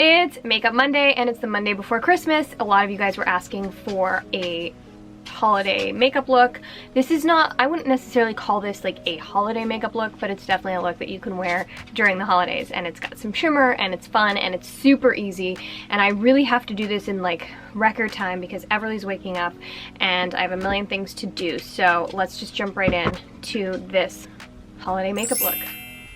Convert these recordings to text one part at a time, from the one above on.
It's Makeup Monday and it's the Monday before Christmas. A lot of you guys were asking for a holiday makeup look. This is not, I wouldn't necessarily call this like a holiday makeup look, but it's definitely a look that you can wear during the holidays, and it's got some shimmer and it's fun and it's super easy, and I really have to do this in like record time because Everly's waking up and I have a million things to do. So let's just jump right in to this holiday makeup look.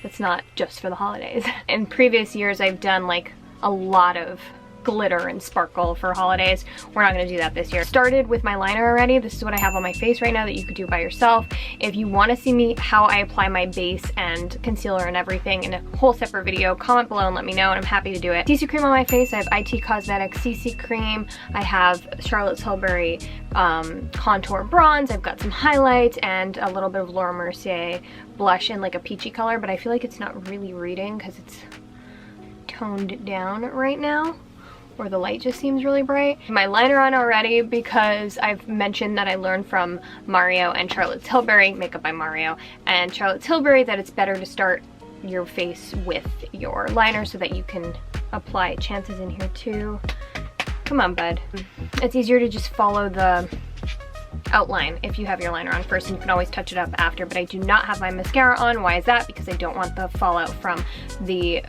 It's not just for the holidays. In previous years I've done like a lot of glitter and sparkle for holidays. We're not going to do that this year. Started with my liner already. This is what I have on my face right now that you could do by yourself. If you want to see me how I apply my base and concealer and everything in a whole separate video, comment below and let me know, and I'm happy to do it. CC cream on my face. I have IT Cosmetics CC cream. I have Charlotte Tilbury contour bronze. I've got some highlights and a little bit of Laura Mercier blush in like a peachy color, but I feel like it's not really reading because it's toned down right now, or the light just seems really bright. My liner on already because I've mentioned that I learned from Mario and Charlotte Tilbury, Makeup by Mario, and Charlotte Tilbury, that it's better to start your face with your liner so that you can apply chances in here too. Come on, bud. It's easier to just follow the outline if you have your liner on first, and you can always touch it up after, but I do not have my mascara on. Why is that? Because I don't want the fallout from the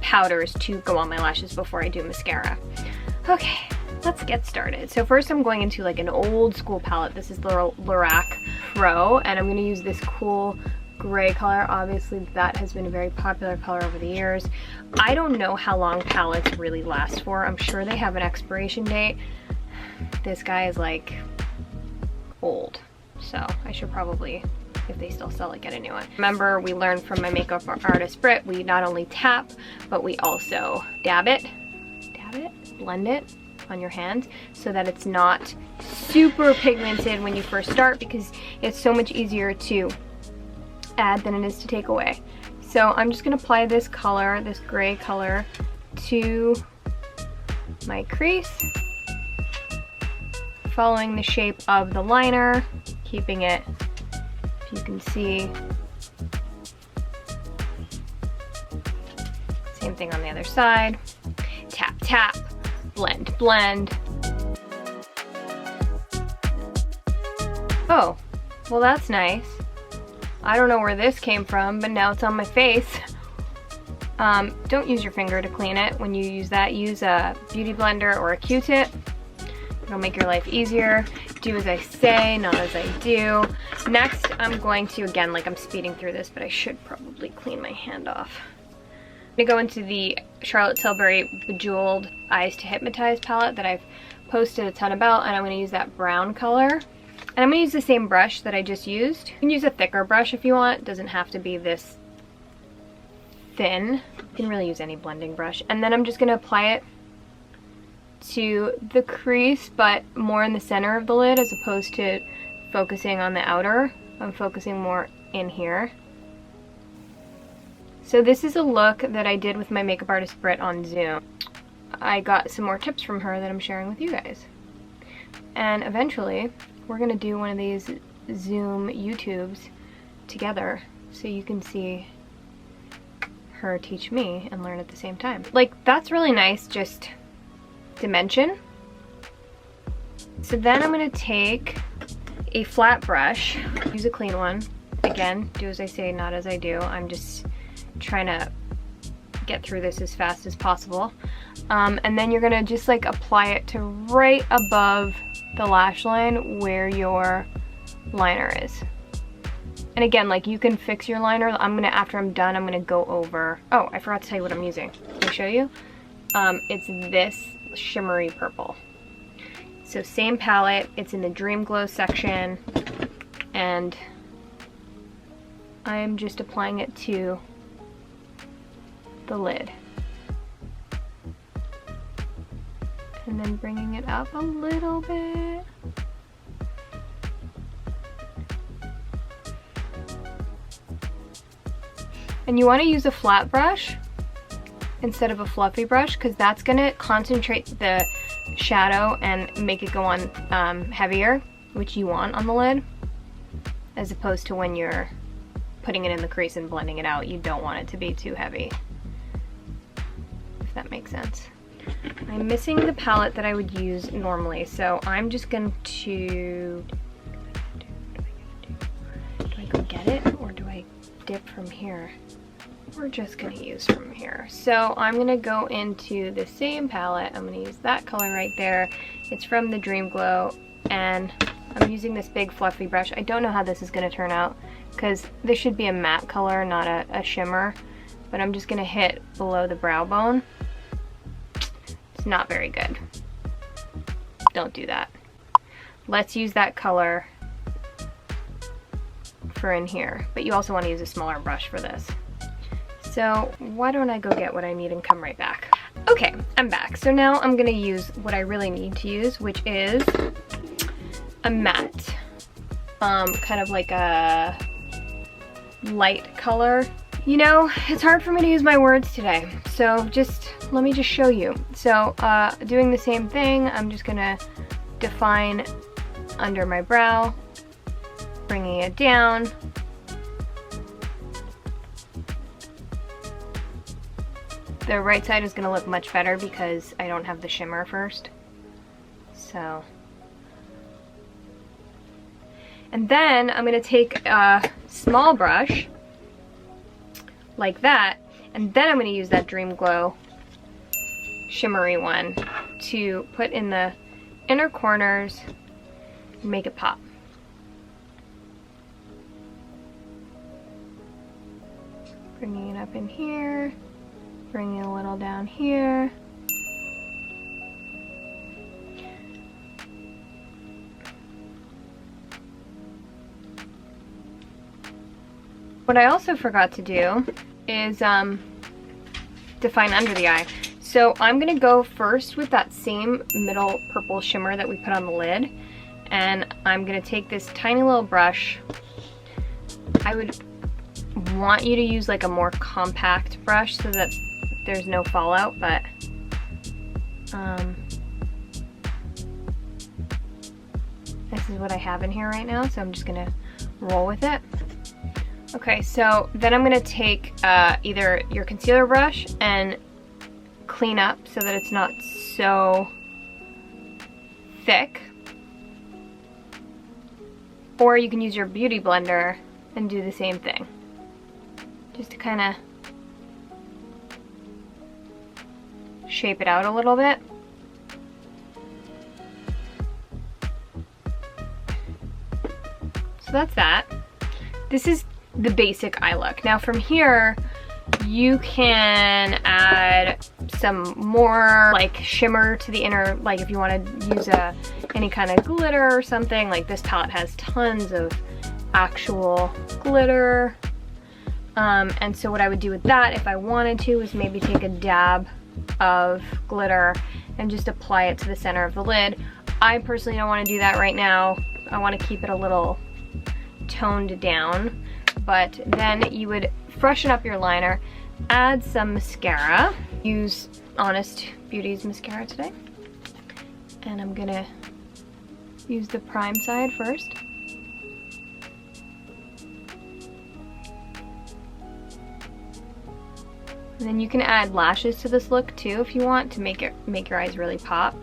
powders to go on my lashes before I do mascara. Okay, let's get started. So first I'm going into like an old school palette. This is the Lorac Pro, and I'm going to use this cool gray color. Obviously that has been a very popular color over the years. I don't know how long palettes really last for. I'm sure they have an expiration date. This guy is like old, so I should probably, if they still sell it, get a new one. Remember, we learned from my makeup artist Britt, we not only tap, but we also dab it, blend it on your hand so that it's not super pigmented when you first start, because it's so much easier to add than it is to take away. So I'm just gonna apply this color, this gray color, to my crease, following the shape of the liner, keeping it, if you can see, same thing on the other side. Tap, tap, blend, blend. Oh, well that's nice. I don't know where this came from, but now it's on my face. Don't use your finger to clean it. When you use that, use a beauty blender or a Q-tip. It'll make your life easier. Do as I say, not as I do. Next, I'm going to, again, like I'm speeding through this, but I should probably clean my hand off. I'm gonna go into the Charlotte Tilbury Bejeweled Eyes to Hypnotize palette that I've posted a ton about, and I'm gonna use that brown color. And I'm gonna use the same brush that I just used. You can use a thicker brush if you want. It doesn't have to be this thin. You can really use any blending brush. And then I'm just gonna apply it to the crease, but more in the center of the lid as opposed to focusing on the outer. I'm focusing more in here. So this is a look that I did with my makeup artist Britt on Zoom. I got some more tips from her that I'm sharing with you guys. And eventually we're gonna do one of these Zoom YouTubes together so you can see her teach me and learn at the same time. Like, that's really nice, just dimension. So then I'm going to take a flat brush, use a clean one. Again, do as I say, not as I do. I'm just trying to get through this as fast as possible. And then you're going to just like apply it to right above the lash line where your liner is. And again, like, you can fix your liner. After I'm done, I'm going to go over, oh, I forgot to tell you what I'm using. Can I show you? It's this shimmery purple. So same palette, it's in the Dream Glow section, and I'm just applying it to the lid. And then bringing it up a little bit. And you want to use a flat brush instead of a fluffy brush, because that's going to concentrate the shadow and make it go on heavier, which you want on the lid, as opposed to when you're putting it in the crease and blending it out. You don't want it to be too heavy, if that makes sense. I'm missing the palette that I would use normally, so I'm just going to... Do I go get it, or do I dip from here? We're just going to use from here. So I'm going to go into the same palette. I'm going to use that color right there. It's from the Dream Glow, and I'm using this big fluffy brush. I don't know how this is going to turn out because this should be a matte color, not a shimmer, but I'm just going to hit below the brow bone. It's not very good. Don't do that. Let's use that color for in here, but you also want to use a smaller brush for this. So why don't I go get what I need and come right back. Okay, I'm back. So now I'm gonna use what I really need to use, which is a matte, kind of like a light color. You know, it's hard for me to use my words today, so let me just show you. So doing the same thing, I'm just gonna define under my brow, bringing it down. The right side is going to look much better because I don't have the shimmer first. So. And then I'm going to take a small brush like that, and then I'm going to use that Dream Glow shimmery one to put in the inner corners and make it pop. Bringing it up in here. Bring it a little down here. What I also forgot to do is define under the eye. So I'm gonna go first with that same middle purple shimmer that we put on the lid, and I'm gonna take this tiny little brush. I would want you to use like a more compact brush so that there's no fallout, but this is what I have in here right now, so I'm just gonna roll with it. Okay, so then I'm gonna take either your concealer brush and clean up so that it's not so thick, or you can use your beauty blender and do the same thing, just to kind of shape it out a little bit. So that's that. This is the basic eye look. Now from here, you can add some more like shimmer to the inner, like if you want to use any kind of glitter or something. Like this palette has tons of actual glitter. And so what I would do with that if I wanted to is maybe take a dab of glitter and just apply it to the center of the lid. I personally don't want to do that right now. I want to keep it a little toned down, but then you would freshen up your liner, add some mascara. Use Honest Beauty's mascara today, and I'm gonna use the prime side first. And then you can add lashes to this look too if you want to make your eyes really pop.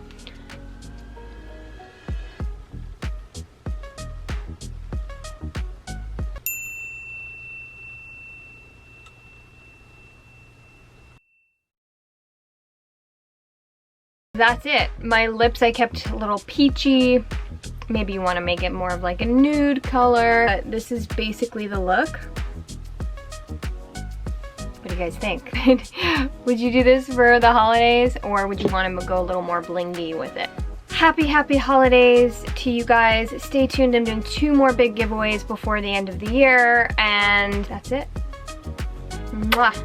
That's it. My lips I kept a little peachy. Maybe you want to make it more of like a nude color. But this is basically the look. What do you guys think? Would you do this for the holidays, or would you want to go a little more blingy with it? Happy holidays to you guys. Stay tuned. I'm doing 2 more big giveaways before the end of the year, and that's it. Mwah.